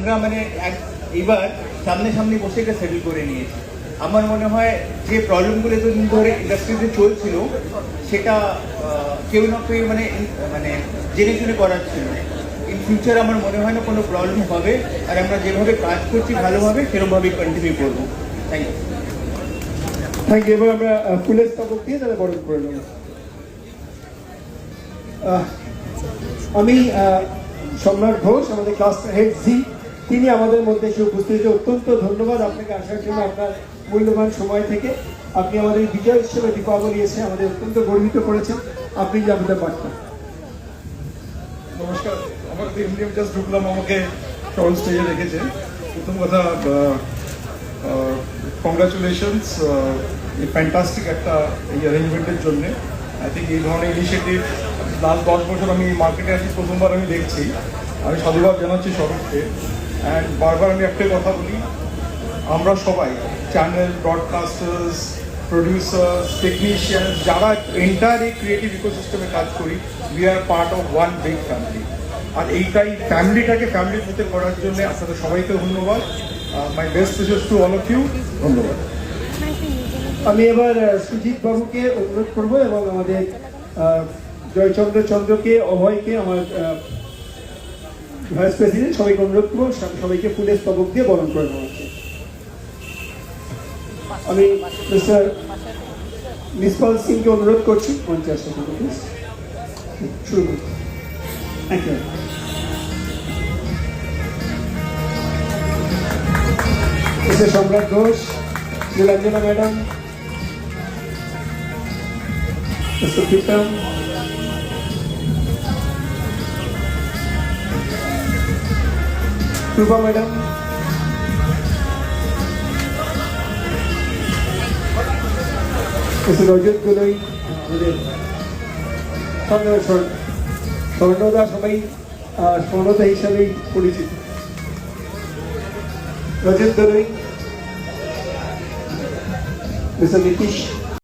আমরা মানে এবার সামনে বসে এটা সেটেল করে নিয়েছি। আমার মনে হয় যে প্রবলেমগুলো এতদিন ধরে ইন্ডাস্ট্রিতে চলছিল সেটা কেউ না কেউ মানে জেনে শুনে করার ছিল। ইন ফিউচার আমার মনে হয় না কোনো প্রবলেম হবে, আর আমরা যেভাবে কাজ করছি ভালোভাবে সেরকমভাবেই কন্টিনিউ করবো। Thank you. Thank you. এবার আমরা ফুলের স্তবক দিয়ে তাহলে বরণ করে নেব। আমি সম্রাট ঘোষ, আমাদের ক্লাস হেড জি, তিনি আমাদের মধ্যে এসে উপস্থিত হয়েছে। অত্যন্ত ধন্যবাদ আপনাকে আসার জন্য, আপনার মূল্যবান সময় থেকে। আপনি আমাদের বিজয় হিসেবে দীপাবলি এসে আমাদের অত্যন্ত গর্বিত করেছেন। আপনি যে আমাদের বার্তা। নমস্কার, আমার এমনি আমি জাস্ট ঢুকলাম, আমাকে ফ্রন্ট স্টেজে রেখেছে। প্রথম কথা কংগ্রাচুলেশনস এই ফ্যান্টাস্টিক একটা এই অ্যারেঞ্জমেন্টের জন্যে। আই থিঙ্ক এই ধরনের ইনিশিয়েটিভ লাস্ট 10 বছর আমি মার্কেটে আসি, প্রথমবার আমি দেখছি। আমি সাধুবাদ জানাচ্ছি সবাইকে। অ্যান্ড বারবার আমি একটাই কথা বলি, আমরা সবাই চ্যানেল, ব্রডকাস্টার্স, প্রডিউসার্স, টেকনিশিয়ান, যারা এন্টায়ার এই ক্রিয়েটিভ ইকোসিস্টেমে কাজ করি, we are part of one big family. আর এইটাই ফ্যামিলিটাকে ফ্যামিলির মধ্যে করার জন্য আপনাদের সবাইকে ধন্যবাদ। My best wishes to all of you. ধন্যবাদ। আমি এবার সুজিত বাবুকে অনুরোধ করবো এবং আমাদের জয়চন্দ্র চন্দ্রকে, অভয়কে, আমার ভাইস প্রেসিডেন্ট, সবাইকে অনুরোধ করবো সবাইকে ফুলের স্তবক দিয়ে বরণ করে নেওয়া হচ্ছে। আমি মিস্টার নিষ্পাল সিংকে অনুরোধ করছি মঞ্চে আসার জন্য, প্লিজ শুরু করছি। Thank you. Mister Samrat Ghosh, Nilanjana madam, mister Pritam, Rupa madam, mister Rajat Golui, আমাদের স্বর্ণদা, সবাই স্বর্ণদা হিসাবেই পরিচিত। রজত গোলই, মিস্টার নীতিশ